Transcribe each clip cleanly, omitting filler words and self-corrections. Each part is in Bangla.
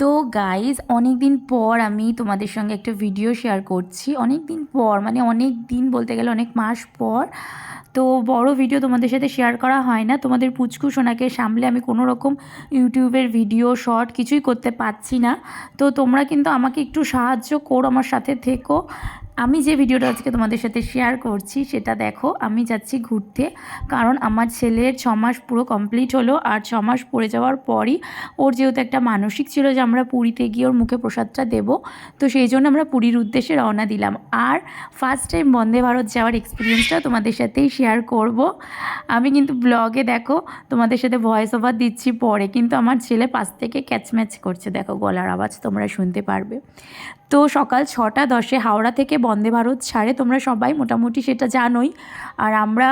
তো গাইজ অনেক দিন পর আমি তোমাদের সঙ্গে একটা ভিডিও শেয়ার করছি। অনেক দিন পর মানে অনেক দিন বলতে গেলে অনেক মাস পর। তো বড় ভিডিও তোমাদের সাথে শেয়ার করা হয় না, তোমাদের পুচকু সোনাকে সামলে আমি কোনো রকম ইউটিউবের ভিডিও শর্ট কিছুই করতে পারছি না। তো তোমরা কিন্তু আমাকে একটু সাহায্য করো, আমার সাথে থেকো। আমি যে ভিডিওটা আজকে তোমাদের সাথে শেয়ার করছি সেটা দেখো, আমি যাচ্ছি ঘুরতে, কারণ আমার ছেলের 6 মাস পুরো কমপ্লিট হলো। আর 6 মাস পড়ে যাওয়ার পরই ওর যেহেতু একটা মানসিক ছিল যে আমরা পুরীতে গিয়ে ওর মুখে প্রসাদটা দেবো, তো সেই জন্য আমরা পুরীর উদ্দেশ্যে রওনা দিলাম। আর ফার্স্ট টাইম বন্দে ভারত যাওয়ার এক্সপিরিয়েন্সটা তোমাদের সাথেই শেয়ার করব। আমি কিন্তু ব্লগে দেখো তোমাদের সাথে ভয়েস ওভার দিচ্ছি পরে, কিন্তু আমার ছেলে পাশ থেকে ক্যাচম্যাচ করছে, দেখো গলার আওয়াজ তোমরা শুনতে পারবে। তো সকাল 6টা 10-এ হাওড়া থেকে বন্দে ভারত ছাড়ে, তোমরা সবাই মোটামুটি সেটা জানোই। আর আমরা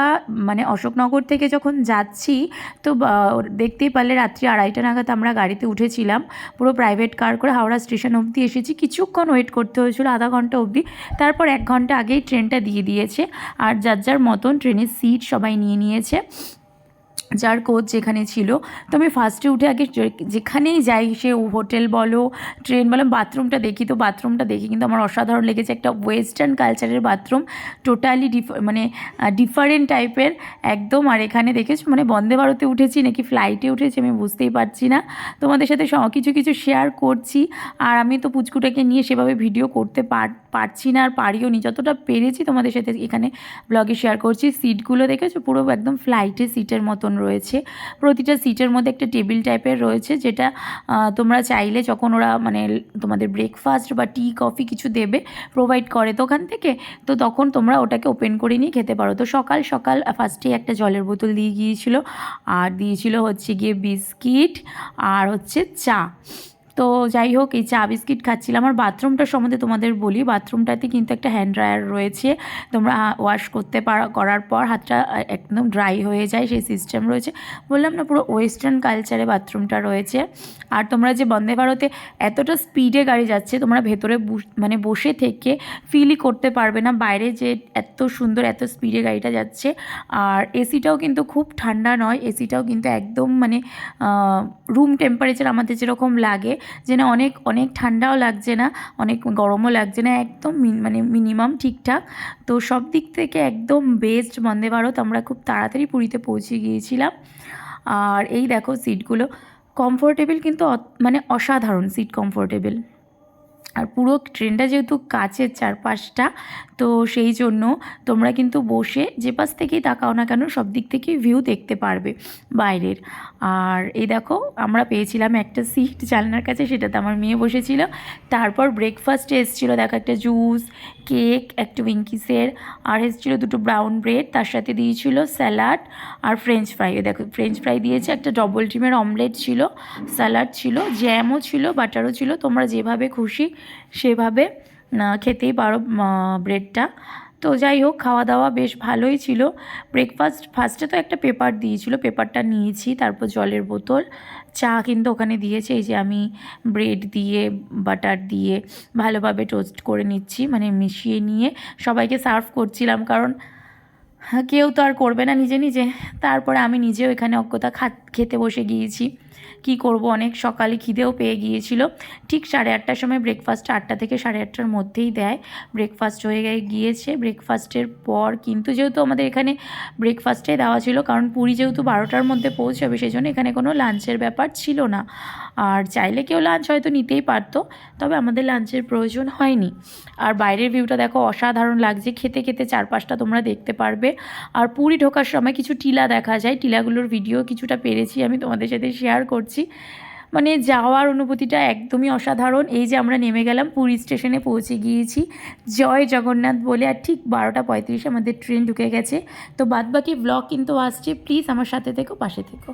মানে অশোকনগর থেকে যখন যাচ্ছি তো দেখতেই পারলে রাত্রি 2:30 নাগাদ আমরা গাড়িতে উঠেছিলাম। পুরো প্রাইভেট কার করে হাওড়া স্টেশন অবধি এসেছি। কিছুক্ষণ ওয়েট করতে হয়েছিল, আধা ঘন্টা অবধি। তারপর 1 ঘন্টা আগেই ট্রেনটা দিয়ে দিয়েছে। আর যার যার মতন ট্রেনের সিট সবাই নিয়ে নিয়েছে, যার কোচ যেখানে ছিল। তো আমি ফার্স্টে উঠে আগে যেখানেই যাই, সে হোটেল বলো ট্রেন বলো, বাথরুমটা দেখি। তো বাথরুমটা দেখি কিন্তু আমার অসাধারণ লেগেছে, একটা ওয়েস্টার্ন কালচারের বাথরুম, টোটালি ডিফারেন্ট টাইপের একদম। আর এখানে দেখেছো মানে বন্দে ভারতে উঠেছি নাকি ফ্লাইটে উঠেছি আমি বুঝতেই পারছি না। তোমাদের সাথে কিছু কিছু শেয়ার করছি। আর আমি তো পুচকুটাকে নিয়ে সেভাবে ভিডিও করতে পারছি না, আর পারিও নি। যতটা পেরেছি তোমাদের সাথে এখানে ব্লগে শেয়ার করছি। সিটগুলো দেখেছো পুরো একদম ফ্লাইটের সিটের মতন রয়েছে। প্রতিটা সিটের মধ্যে একটা টেবিল টাইপের রয়েছে, যেটা তোমরা চাইলে যখন ওরা মানে তোমাদের ব্রেকফাস্ট বা টি কফি কিছু দেবে, প্রোভাইড করে তো ওখান থেকে, তো তখন তোমরা ওটাকে ওপেন করে নিয়ে খেতে পারো। তো সকাল সকাল ফার্স্টেই একটা জলের বোতল দিয়ে গিয়েছিলো, আর দিয়েছিল হচ্ছে গিয়ে বিস্কিট আর হচ্ছে চা। তো যাই হোক, এই চা বিস্কিট খাচ্ছিলাম। আর বাথরুমটার সম্বন্ধে তোমাদের বলি, বাথরুমটাতে কিন্তু একটা হ্যান্ড ড্রায়ার রয়েছে, তোমরা ওয়াশ করার পর হাতটা একদম ড্রাই হয়ে যায়, সেই সিস্টেম রয়েছে। বললাম না, পুরো ওয়েস্টার্ন কালচারে বাথরুমটা রয়েছে। আর তোমরা যে বন্দে ভারতে এতটা স্পিডে গাড়ি যাচ্ছে, তোমরা ভেতরে মানে বসে থেকে ফিলই করতে পারবে না বাইরে যে এত সুন্দর এত স্পিডে গাড়িটা যাচ্ছে। আর এসিটাও কিন্তু খুব ঠান্ডা নয়, এসিটাও কিন্তু একদম মানে রুম টেম্পারেচার আমাদের যেরকম লাগে, যে না অনেক অনেক ঠান্ডাও লাগছে না, অনেক গরমও লাগছে না, একদম মানে মিনিমাম ঠিকঠাক। তো সব দিক থেকে একদম বেস্ট বন্দে ভারত। আমরা খুব তাড়াতাড়ি পুরীতে পৌঁছে গিয়েছিলাম। আর এই দেখো সিটগুলো কমফোর্টেবল, কিন্তু মানে অসাধারণ সিট কমফোর্টেবল। আর পুরো ট্রেনটা যেহেতু কাচের চারপাশটা, তো সেই জন্য তোমরা কিন্তু বসে যে পাশ থেকেই তাকাও না কেন সব দিক থেকেই ভিউ দেখতে পারবে বাইরের। আর এই দেখো আমরা পেয়েছিলাম একটা সিট জানলার কাছে, সেটাতে আমার মেয়ে বসেছিল। তারপর ব্রেকফাস্টে এসেছিলো দেখো একটা জুস, কেক, একটা উইঙ্কিসের, আর এসেছিলো 2টো ব্রাউন ব্রেড, তার সাথে দিয়েছিল স্যালাড আর ফ্রেঞ্চ ফ্রাই। দেখো ফ্রেঞ্চ ফ্রাই দিয়েছে, একটা ডবল ডিমের অমলেট ছিল, স্যালাড ছিল, জ্যামও ছিল, বাটারও ছিল। তোমরা যেভাবে খুশি সেভাবে খেতেই পারো ব্রেডটা। তো যাই হোক, খাওয়া দাওয়া বেশ ভালোই ছিল। ফার্স্টে তো একটা পেপার দিয়েছিল, পেপারটা নিয়েছি। তারপর জলের বোতল, চা কিন্তু ওখানে দিয়েছে। এই যে আমি ব্রেড দিয়ে বাটার দিয়ে ভালোভাবে টোস্ট করে নিচ্ছি, মানে মিশিয়ে নিয়ে সবাইকে সার্ভ করছিলাম, কারণ কেউ তো আর করবে না নিজে নিজে। তারপরে আমি নিজেও এখানে অজ্ঞতা খেতে বসে গিয়েছি। কি করব, অনেক সকালে খিদেও পেয়ে গিয়েছিল। ঠিক 8:30টার সময় ব্রেকফাস্ট, 8টা থেকে 8:30টার মধ্যেই দেয়। ব্রেকফাস্ট হয়ে গিয়েছে। ব্রেকফাস্টের পর কিন্তু যেহেতু আমাদের এখানে ব্রেকফাস্টটাই দেওয়া ছিল, কারণ পুরী যেহেতু 12টার মধ্যে পৌঁছাবে, সেই জন্য এখানে কোনো লাঞ্চের ব্যাপার ছিল না। আর চাইলে কেউ লাঞ্চ হয়তো নিতেই পারতো, তবে আমাদের লাঞ্চের প্রয়োজন হয়নি। আর বাইরের ভিউটা দেখো অসাধারণ লাগছে, খেতে খেতে চারপাশটা তোমরা দেখতে পারবে। আর পুরী ঢোকার সময় কিছু টিলা দেখা যায়, টিলাগুলোর ভিডিও কিছুটা পেরেছি আমি তোমাদের সাথে শেয়ার করছি। মানে যাওয়ার অনুভূতিটা একদমই অসাধারণ। এই যে আমরা নেমে গেলাম, পুরী স্টেশনে পৌঁছে গিয়েছি, জয় জগন্নাথ বলে। আর ঠিক 12টা 35 আমাদের ট্রেন ঢুকে গেছে। তো বাদবাকি ব্লগ কিন্তু আসছে, প্লিজ আমার সাথে থেকো, পাশে থেকো।